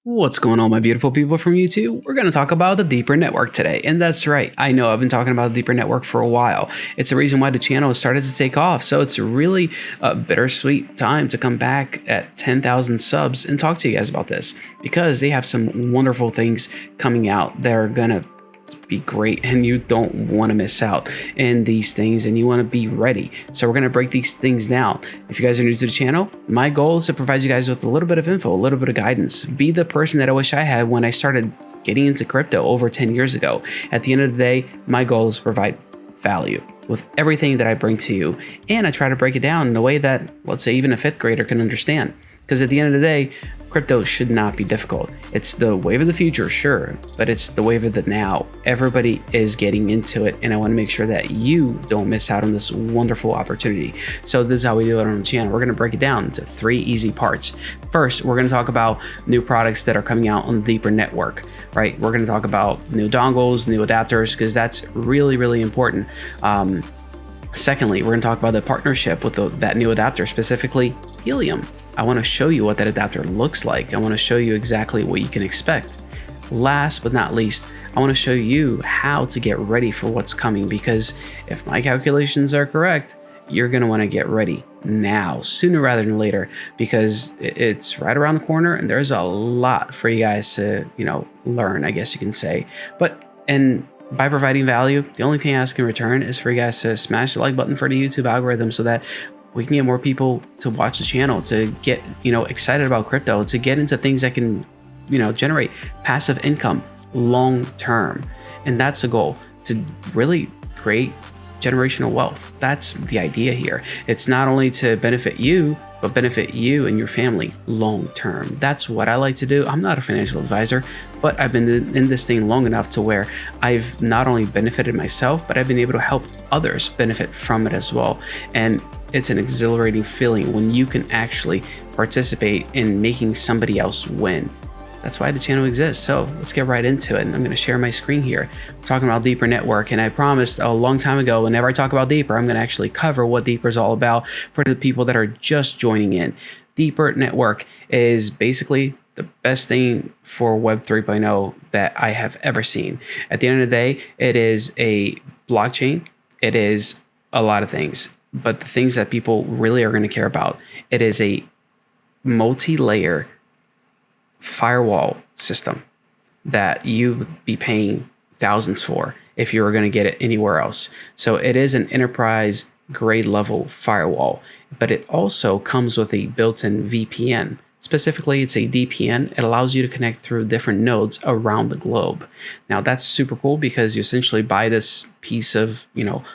What's going on, my beautiful people from YouTube? We're going to talk about the Deeper Network today. And that's right, I know I've been talking about the Deeper Network for a while. It's the reason why the channel has started to take off. So it's really a bittersweet time to come back at 10,000 subs and talk to you guys about this, because they have some wonderful things coming out that are going to be great, and you don't want to miss out in these things, and you want to be ready. So we're going to break these things down. If you guys are new to the channel, my goal is to provide you guys with a little bit of info, a little bit of guidance, be the person that I wish I had when I started getting into crypto over 10 years ago. At the end of the day, my goal is to provide value with everything that I bring to you, and I try to break it down in a way that, let's say, even a fifth grader can understand. Because at the end of the day, crypto should not be difficult. It's the wave of the future, sure, but it's the wave of the now. Everybody is getting into it, and I want to make sure that you don't miss out on this wonderful opportunity. So this is how we do it on the channel. We're going to break it down into 3 easy parts. First, we're going to talk about new products that are coming out on the Deeper Network, right? We're going to talk about new dongles, new adapters, because that's really, really important. Secondly, we're going to talk about the partnership with that new adapter, specifically Helium. I want to show you what that adapter looks like. I want to show you exactly what you can expect. Last but not least, I want to show you how to get ready for what's coming, because if my calculations are correct, you're going to want to get ready now, sooner rather than later, because it's right around the corner and there's a lot for you guys to, learn, I guess you can say. And by providing value, the only thing I ask in return is for you guys to smash the like button for the YouTube algorithm, so that we can get more people to watch the channel, to get, excited about crypto, to get into things that can, generate passive income long term. And that's the goal, to really create generational wealth. That's the idea here. It's not only to benefit you, but benefit you and your family long term. That's what I like to do. I'm not a financial advisor, but I've been in this thing long enough to where I've not only benefited myself, but I've been able to help others benefit from it as well. And it's an exhilarating feeling when you can actually participate in making somebody else win. That's why the channel exists. So let's get right into it. And I'm going to share my screen here. We're talking about Deeper Network, and I promised a long time ago, whenever I talk about Deeper, I'm going to actually cover what Deeper is all about for the people that are just joining in. Deeper Network is basically the best thing for Web 3.0 that I have ever seen. At the end of the day, it is a blockchain. It is a lot of things, but the things that people really are going to care about, it is a multi-layer firewall system that you would be paying thousands for if you were going to get it anywhere else. So it is an enterprise grade level firewall, but it also comes with a built-in VPN. Specifically, it's a DPN. It allows you to connect through different nodes around the globe. Now that's super cool, because you essentially buy this piece of,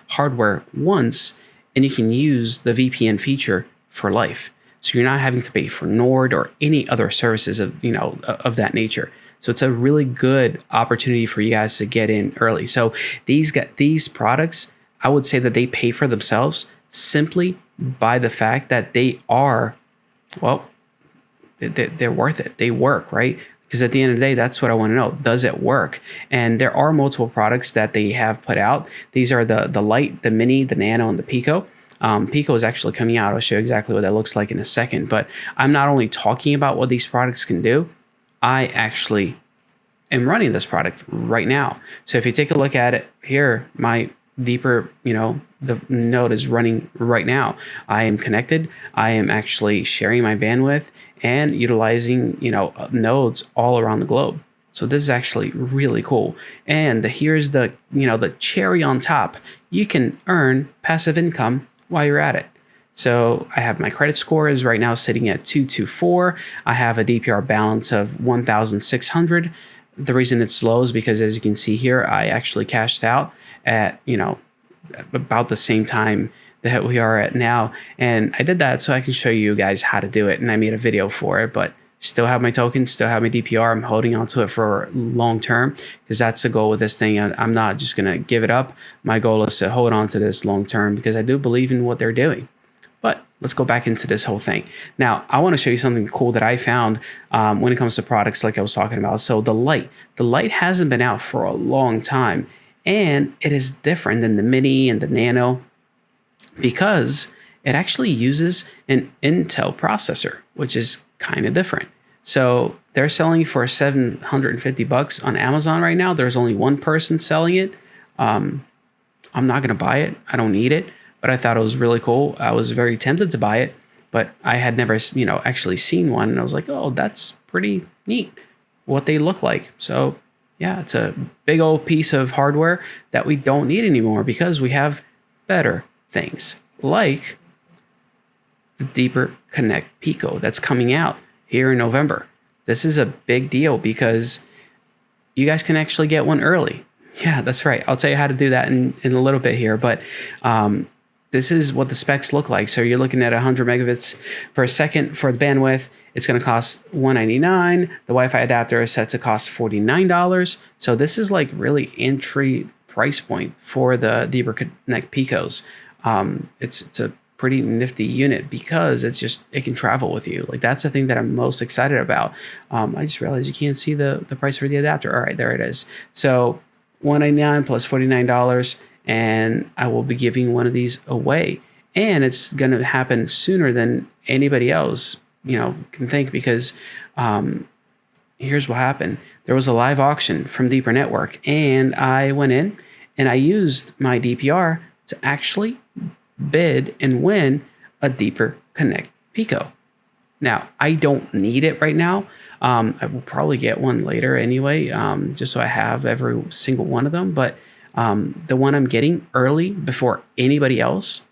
hardware once, and you can use the VPN feature for life. So you're not having to pay for Nord or any other services of that nature. So it's a really good opportunity for you guys to get in early. So these products, I would say that they pay for themselves simply by the fact that they are, well, they're worth it. They work, right? Because at the end of the day, that's what I want to know. Does it work? And there are multiple products that they have put out. These are the Lite, the Mini, the Nano, and the PICO. PICO is actually coming out. I'll show you exactly what that looks like in a second. But I'm not only talking about what these products can do, I actually am running this product right now. So if you take a look at it here, my Deeper, the node is running right now. I am connected. I am actually sharing my bandwidth and utilizing, nodes all around the globe. So this is actually really cool. And here's the, the cherry on top. You can earn passive income while you're at it. So I have my credit score is right now sitting at 224. I have a DPR balance of 1,600. The reason it's slow is because, as you can see here, I actually cashed out at, about the same time that we are at now. And I did that so I can show you guys how to do it. And I made a video for it, but still have my tokens, still have my DPR. I'm holding on to it for long term, because that's the goal with this thing. I'm not just going to give it up. My goal is to hold on to this long term, because I do believe in what they're doing. But let's go back into this whole thing. Now, I want to show you something cool that I found when it comes to products like I was talking about. So the Lite hasn't been out for a long time, and it is different than the Mini and the Nano, because it actually uses an Intel processor, which is kind of different. So they're selling for $750 on Amazon right now. There's only one person selling it. I'm not going to buy it. I don't need it, but I thought it was really cool. I was very tempted to buy it, but I had never, actually seen one. And I was like, oh, that's pretty neat what they look like. So yeah, it's a big old piece of hardware that we don't need anymore because we have better things like the Deeper Connect PICO that's coming out here in November. This is a big deal because you guys can actually get one early. Yeah, that's right. I'll tell you how to do that in a little bit here, but this is what the specs look like. So you're looking at 100 megabits per second for the bandwidth. It's going to cost $199. The Wi-Fi adapter is set to cost $49. So this is like really entry price point for the Deeper Connect Picos. It's a pretty nifty unit because it can travel with you. Like that's the thing that I'm most excited about. I just realized you can't see the price for the adapter. All right, there it is. So $199 plus $49, and I will be giving one of these away. And it's going to happen sooner than anybody else, can think, because here's what happened. There was a live auction from Deeper Network, and I went in and I used my DPR to actually bid and win a Deeper Connect PICO. Now, I don't need it right now. I will probably get one later anyway, just so I have every single one of them. But the one I'm getting early before anybody else,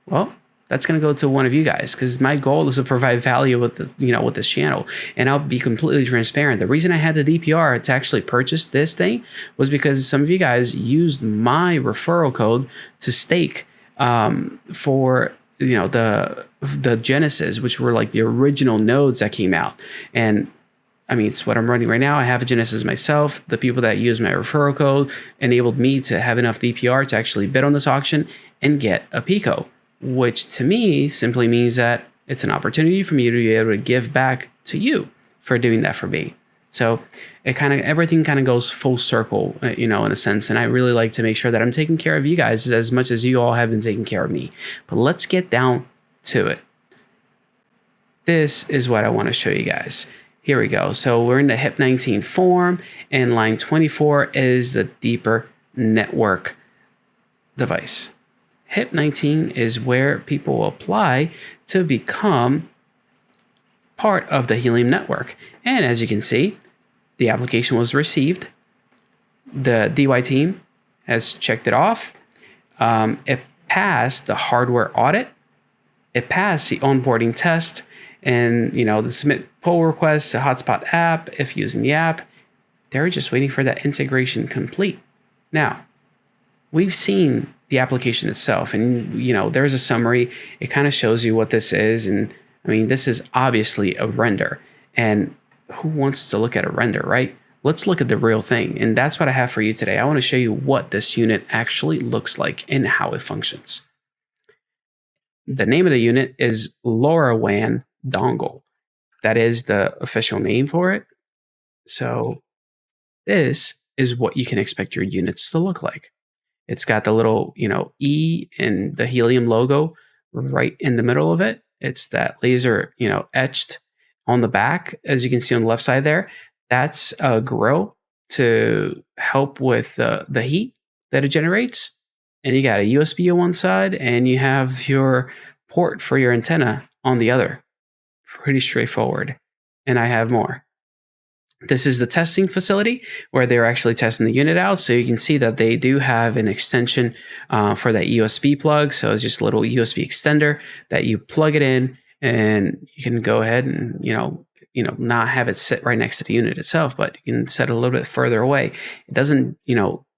well, that's going to go to one of you guys because my goal is to provide value with with this channel. And I'll be completely transparent. The reason I had the DPR to actually purchase this thing was because some of you guys used my referral code to stake for the Genesis, which were like the original nodes that came out. And I mean, it's what I'm running right now. I have a Genesis myself. The people that use my referral code enabled me to have enough DPR to actually bid on this auction and get a PICO, which to me simply means that it's an opportunity for me to be able to give back to you for doing that for me. So everything kind of goes full circle, in a sense. And I really like to make sure that I'm taking care of you guys as much as you all have been taking care of me. But let's get down to it. This is what I want to show you guys. Here we go. So we're in the HIP 19 form, and line 24 is the Deeper Network device. HIP 19 is where people apply to become part of the Helium Network. And as you can see, the application was received. The DY team has checked it off. It passed the hardware audit. It passed the onboarding test, and the submit pull request, the Hotspot app, if using the app. They're just waiting for that integration complete. Now, we've seen the application itself, and there's a summary. It kind of shows you what this is, and I mean, this is obviously a render, and who wants to look at a render, right? Let's look at the real thing, and that's what I have for you today. I want to show you what this unit actually looks like and how it functions. The name of the unit is LoRaWAN dongle. That is the official name for it. So this is what you can expect your units to look like. It's got the little, E and the Helium logo right in the middle of it. It's that laser, etched on the back, as you can see on the left side there. That's a grill to help with the heat that it generates. And you got a USB on one side, and you have your port for your antenna on the other. Pretty straightforward. And I have more. This is the testing facility where they're actually testing the unit out. So you can see that they do have an extension for that USB plug. So it's just a little USB extender that you plug it in, and you can go ahead and, not have it sit right next to the unit itself, but you can set it a little bit further away. It doesn't,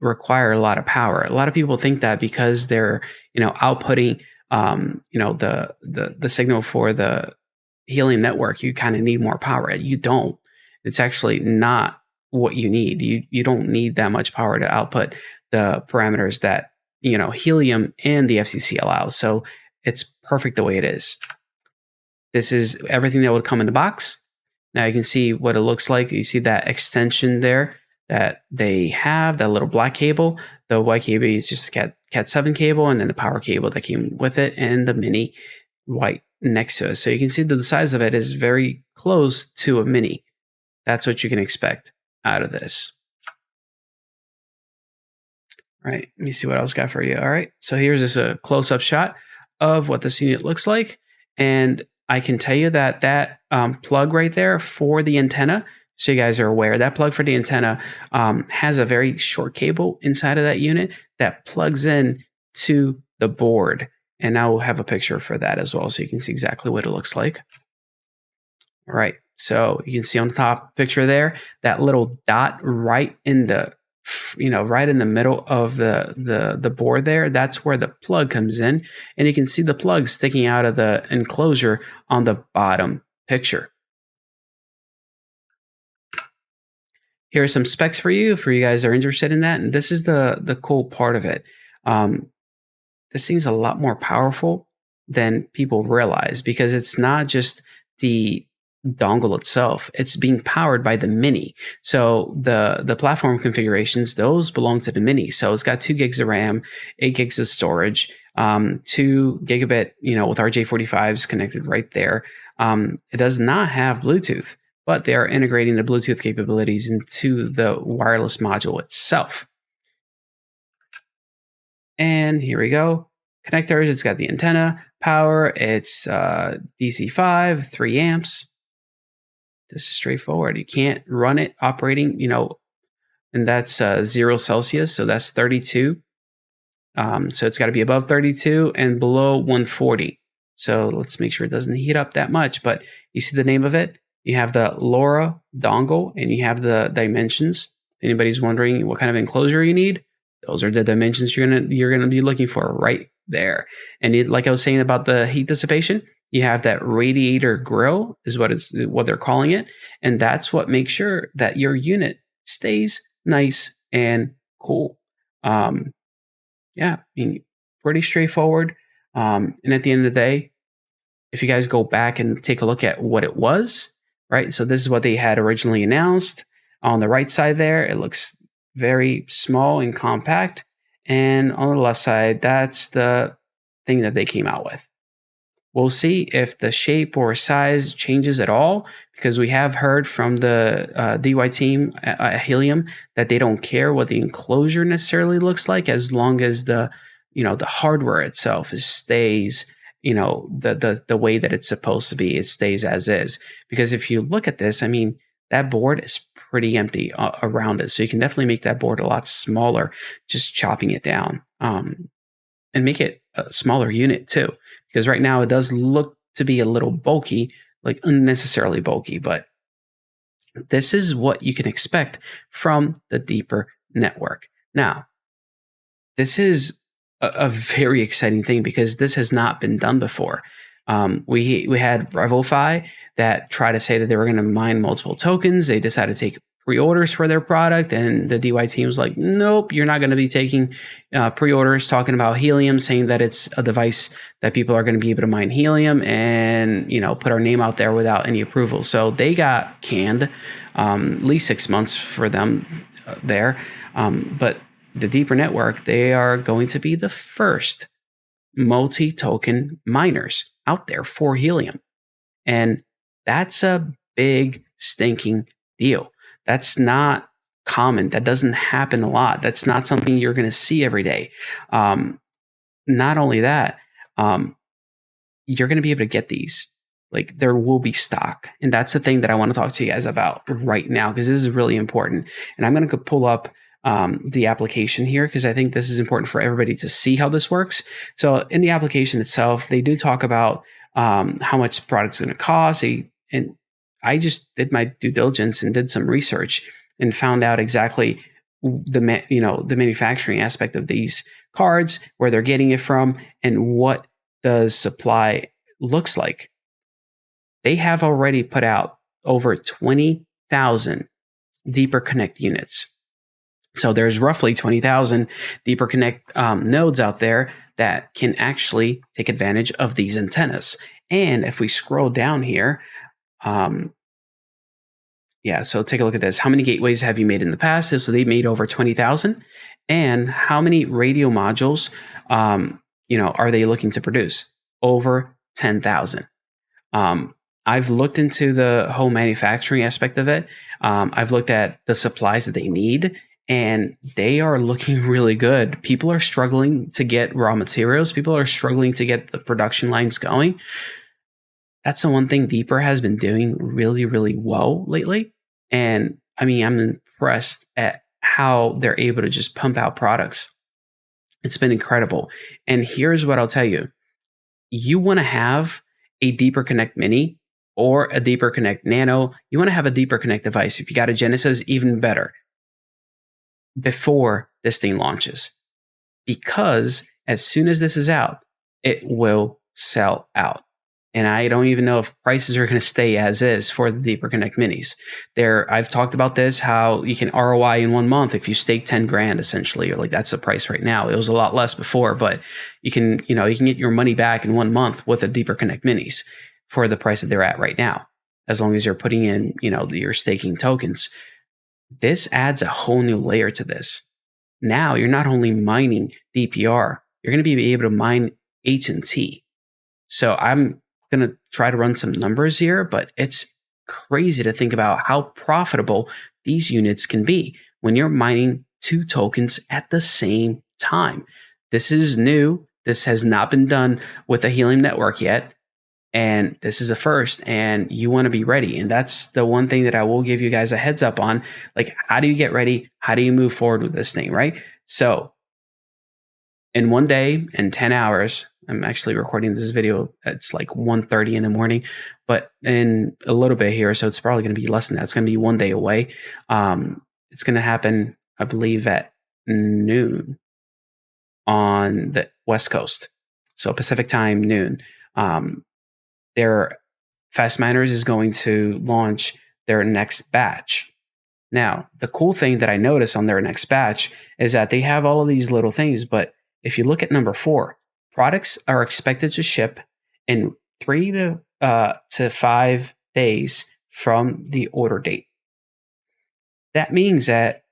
require a lot of power. A lot of people think that because they're, outputting, the signal for the Helium network, you kind of need more power. You don't. It's actually not what you need. You don't need that much power to output the parameters that, Helium and the FCC allows. So it's perfect the way it is. This is everything that would come in the box. Now you can see what it looks like. You see that extension there that they have, that little black cable. The white cable is just a Cat 7 cable, and then the power cable that came with it, and the mini white next to it. So you can see that the size of it is very close to a mini. That's what you can expect out of this. All right, let me see what else got for you. All right, so here's just a close-up shot of what this unit looks like. And I can tell you that that plug right there for the antenna, so you guys are aware, that plug for the antenna has a very short cable inside of that unit that plugs in to the board. And I will have a picture for that as well, so you can see exactly what it looks like. All right, so you can see on the top picture there, that little dot right in the right in the middle of the board there, that's where the plug comes in, and you can see the plug sticking out of the enclosure on the bottom picture. Here are some specs for you guys are interested in that, and this is the cool part of it. This thing's a lot more powerful than people realize, because it's not just the dongle itself, it's being powered by the mini. So the platform configurations, those belong to the mini. So it's got 2 gigs of RAM, 8 gigs of storage, 2 gigabit, with RJ45s connected right there. It does not have Bluetooth, but they are integrating the Bluetooth capabilities into the wireless module itself. And here we go. Connectors, it's got the antenna, power, it's DC5, 3 amps. This is straightforward. You can't run it operating, and that's 0 Celsius, so that's 32. So it's got to be above 32 and below 140. So let's make sure it doesn't heat up that much. But you see the name of it? You have the LoRa dongle, and you have the dimensions. If anybody's wondering what kind of enclosure you need, those are the dimensions you're gonna be looking for right there. And like I was saying about the heat dissipation, you have that radiator grill is what they're calling it, and that's what makes sure that your unit stays nice and cool. Yeah, pretty straightforward. And at the end of the day, if you guys go back and take a look at what it was, right? So this is what they had originally announced. On the right side there, it looks very small and compact. And on the left side, that's the thing that they came out with. We'll see if the shape or size changes at all, because we have heard from the DY team at Helium that they don't care what the enclosure necessarily looks like, as long as the hardware itself stays the way that it's supposed to be. It stays as is. Because if you look at this, that board is pretty empty around it, so you can definitely make that board a lot smaller, just chopping it down, and make it a smaller unit too. Because right now it does look to be a little bulky, like unnecessarily bulky, but this is what you can expect from the Deeper Network. Now, this is a very exciting thing, because this has not been done before. We had RevoFi that tried to say that they were going to mine multiple tokens. They decided to take pre-orders for their product, and the DY team was like, nope, you're not going to be taking pre-orders, talking about Helium, saying that it's a device that people are going to be able to mine Helium and put our name out there without any approval. So they got canned, at least 6 months for them there. But the Deeper Network, they are going to be the first multi-token miners out there for Helium. And that's a big stinking deal. That's not common. That doesn't happen a lot. That's not something you're going to see every day. Not only that, you're going to be able to get these. Like, there will be stock. And that's the thing that I want to talk to you guys about right now, because this is really important. And I'm going to pull up the application here, because I think this is important for everybody to see how this works. So in the application itself, they do talk about how much the product's going to cost. And I just did my due diligence and did some research and found out exactly the manufacturing aspect of these cards, where they're getting it from, and what the supply looks like. They have already put out over 20,000 Deeper Connect units. So there's roughly 20,000 Deeper Connect nodes out there that can actually take advantage of these antennas. And if we scroll down here, so take a look at this. How many gateways have you made in the past? So they made over 20,000. And how many radio modules, are they looking to produce? Over 10,000. I've looked into the whole manufacturing aspect of it. I've looked at the supplies that they need, and they are looking really good. People are struggling to get raw materials. People are struggling to get the production lines going. That's the one thing Deeper has been doing really, really well lately. And I mean, I'm impressed at how they're able to just pump out products. It's been incredible. And here's what I'll tell you: you want to have a Deeper Connect Mini or a Deeper Connect Nano. You want to have a Deeper Connect device. If you got a Genesis, even better, before this thing launches. Because as soon as this is out, it will sell out. And I don't even know if prices are going to stay as is for the Deeper Connect Minis. I've talked about this, how you can ROI in 1 month if you stake 10 grand, essentially. Like, that's the price right now. It was a lot less before, but you can get your money back in 1 month with the Deeper Connect Minis for the price that they're at right now, as long as you're putting in, your staking tokens. This adds a whole new layer to this. Now you're not only mining DPR, you're going to be able to mine HNT. So I'm going to try to run some numbers here, but it's crazy to think about how profitable these units can be when you're mining 2 tokens at the same time. This is new. This has not been done with the Helium Network yet. And this is a first, and you want to be ready. And that's the one thing that I will give you guys a heads up on. Like, how do you get ready? How do you move forward with this thing, right? So in 1 day and 10 hours, I'm actually recording this video. It's like 1:30 in the morning, but in a little bit here, so it's probably going to be less than that. It's going to be 1 day away. It's going to happen, I believe, at noon on the West Coast. So Pacific time, noon. Their Fast Miners is going to launch their next batch. Now, the cool thing that I noticed on their next batch is that they have all of these little things, but if you look at number 4, products are expected to ship in 3 to 5 days from the order date. That means that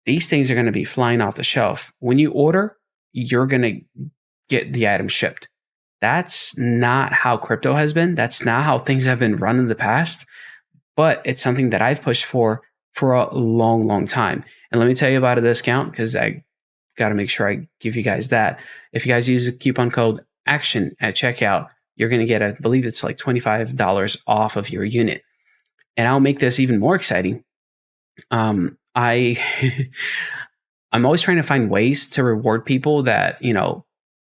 these things are going to be flying off the shelf. When you order, you're going to get the item shipped. That's not how crypto has been. That's not how things have been run in the past. But it's something that I've pushed for a long, long time. And let me tell you about a discount, because I got to make sure I give you guys that. If you guys use the coupon code ACTION at checkout, you're going to get, I believe it's like $25 off of your unit. And I'll make this even more exciting. I'm always trying to find ways to reward people that,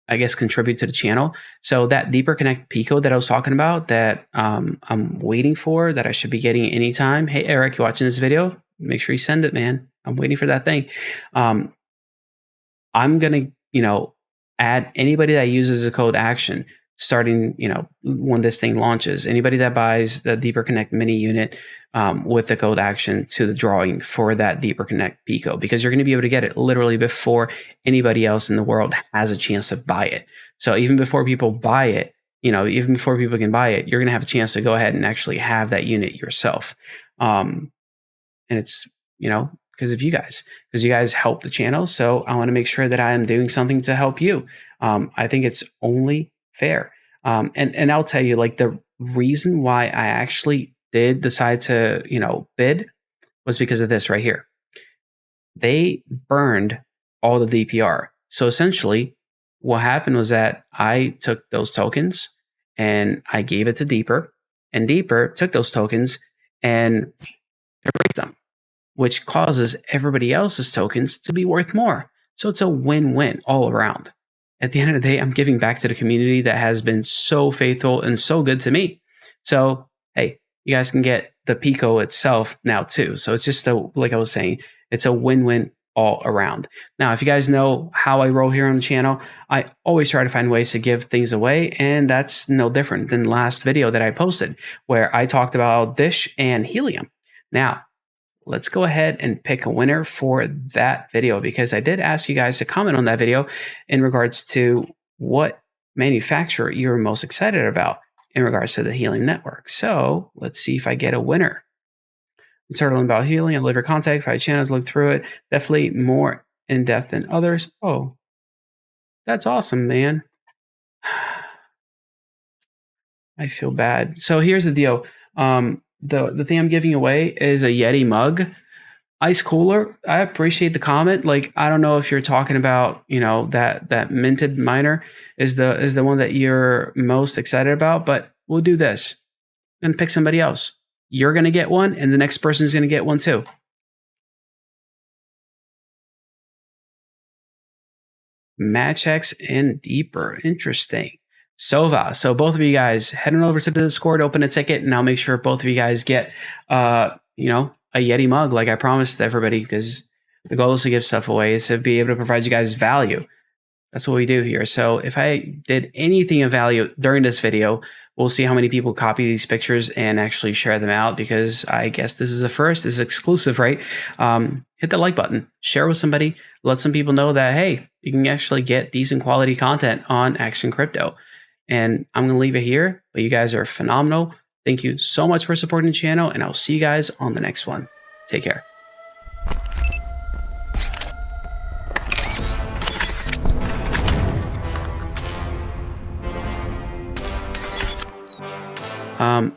I guess, contribute to the channel. So that Deeper Connect PICO that I was talking about, that I'm waiting for, that I should be getting anytime. Hey, Eric, you watching this video? Make sure you send it, man. I'm waiting for that thing. I'm going to, add anybody that uses the code ACTION starting, when this thing launches. Anybody that buys the Deeper Connect mini unit with the code ACTION to the drawing for that Deeper Connect PICO, because you're going to be able to get it literally before anybody else in the world has a chance to buy it. So even before people buy it, even before people can buy it, you're going to have a chance to go ahead and actually have that unit yourself. And it's, because of you guys, because you guys help the channel. So I want to make sure that I am doing something to help you. I think it's only fair. And I'll tell you, like, the reason why I actually did decide to, bid was because of this right here. They burned all the DPR. So essentially what happened was that I took those tokens and I gave it to Deeper, and Deeper took those tokens and erased them, which causes everybody else's tokens to be worth more. So it's a win-win all around. At the end of the day, I'm giving back to the community that has been so faithful and so good to me. So, hey, you guys can get the PICO itself now too. So it's just like I was saying, it's a win-win all around. Now, if you guys know how I roll here on the channel, I always try to find ways to give things away, and that's no different than the last video that I posted where I talked about Dish and Helium. Now, let's go ahead and pick a winner for that video, because I did ask you guys to comment on that video in regards to what manufacturer you're most excited about in regards to the Helium Network. So let's see if I get a winner. We started learning about Helium, liver contact, 5 channels, look through it. Definitely more in depth than others. Oh, that's awesome, man. I feel bad. So here's the deal. The thing I'm giving away is a Yeti mug. Ice cooler. I appreciate the comment. Like, I don't know if you're talking about, that minted miner is the one that you're most excited about, but we'll do this and pick somebody else. You're gonna get one, and the next person's gonna get one too. Matchex and Deeper. Interesting. Sova. So both of you guys head on over to the Discord, open a ticket, and I'll make sure both of you guys get a Yeti mug like I promised everybody, because the goal is to give stuff away, is to be able to provide you guys value. That's what we do here. So if I did anything of value during this video, we'll see how many people copy these pictures and actually share them out, because I guess this is a first. This is exclusive, right? Hit the like button, share with somebody, let some people know that, hey, you can actually get decent quality content on Action Crypto. And I'm going to leave it here, but you guys are phenomenal. Thank you so much for supporting the channel, and I'll see you guys on the next one. Take care.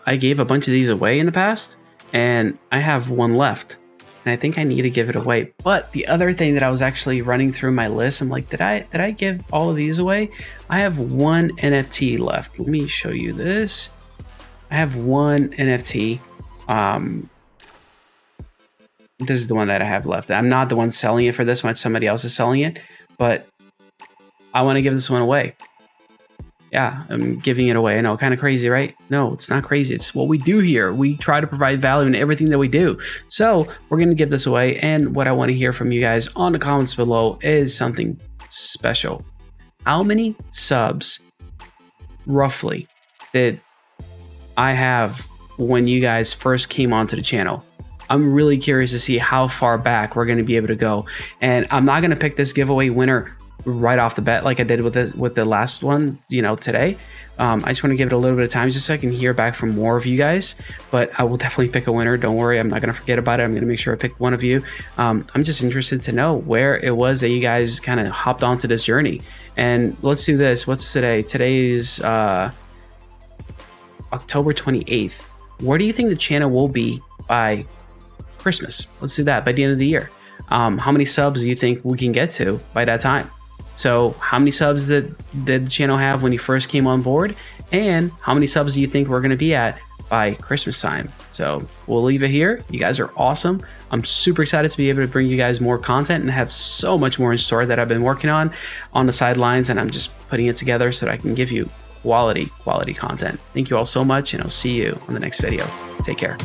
I gave a bunch of these away in the past, and I have one left, and I think I need to give it away. But the other thing that I was actually running through my list, I'm like, did I give all of these away? I have one NFT left. Let me show you this. I have one NFT. This is the one that I have left. I'm not the one selling it for this one. Somebody else is selling it, but I want to give this one away. Yeah, I'm giving it away. I know, kind of crazy, right? No, it's not crazy. It's what we do here. We try to provide value in everything that we do. So we're going to give this away. And what I want to hear from you guys on the comments below is something special. How many subs, roughly, did I have when you guys first came onto the channel? I'm really curious to see how far back we're going to be able to go. And I'm not going to pick this giveaway winner right off the bat like I did with the last one, today. I just want to give it a little bit of time just so I can hear back from more of you guys, but I will definitely pick a winner. Don't worry, I'm not going to forget about it. I'm going to make sure I pick one of you. I'm just interested to know where it was that you guys kind of hopped onto this journey. And let's do this. What's today? Today is October 28th. Where do you think the channel will be by Christmas? Let's do that, by the end of the year. How many subs do you think we can get to by that time? So how many subs did the channel have when you first came on board? And how many subs do you think we're going to be at by Christmas time? So we'll leave it here. You guys are awesome. I'm super excited to be able to bring you guys more content and have so much more in store that I've been working on the sidelines, and I'm just putting it together so that I can give you quality content. Thank you all so much, and I'll see you on the next video. Take care.